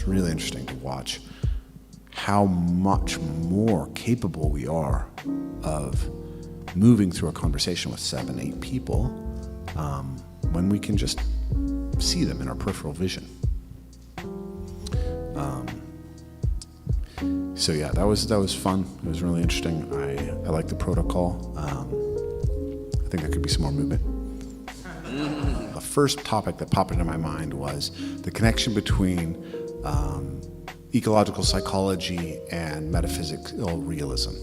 was really interesting to watch how much more capable we are of moving through a conversation with 7, 8 people when we can just see them in our peripheral vision. So yeah, that was fun. It was really interesting. I like the protocol. I think there could be some more movement. The first topic that popped into my mind was the connection between ecological psychology and metaphysical realism.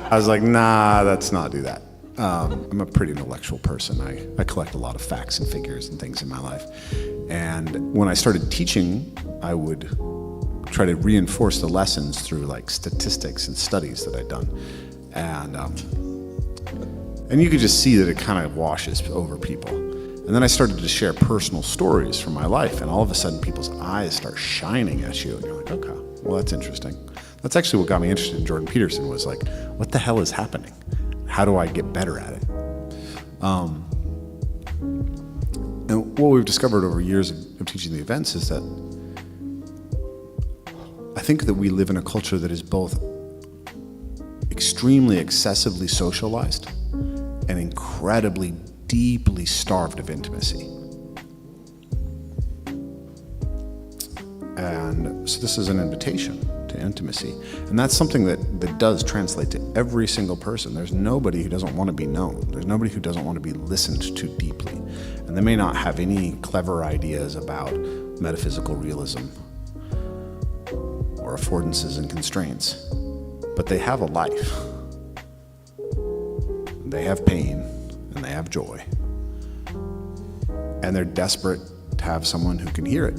I was like, nah, let's not do that. I'm a pretty intellectual person. I collect a lot of facts and figures and things in my life. And when I started teaching, I would try to reinforce the lessons through like statistics and studies that I'd done. And you could just see that it kind of washes over people. And then I started to share personal stories from my life, and all of a sudden people's eyes start shining at you, and you're like, okay, well, that's interesting. That's actually what got me interested in Jordan Peterson, was like, what the hell is happening? How do I get better at it? And what we've discovered over years of teaching the events is that I think that we live in a culture that is both extremely excessively socialized and incredibly deeply starved of intimacy. And so this is an invitation to intimacy. And that's something that does translate to every single person. There's nobody who doesn't want to be known. There's nobody who doesn't want to be listened to deeply. And they may not have any clever ideas about metaphysical realism or affordances and constraints, but they have a life. They have pain and they have joy. And they're desperate to have someone who can hear it.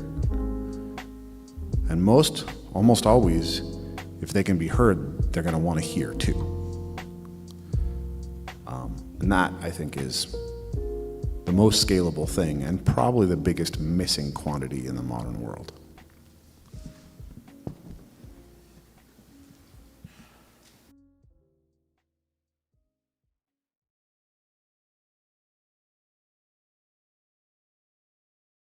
And almost always, if they can be heard, they're going to want to hear too. And that, I think, is the most scalable thing and probably the biggest missing quantity in the modern world.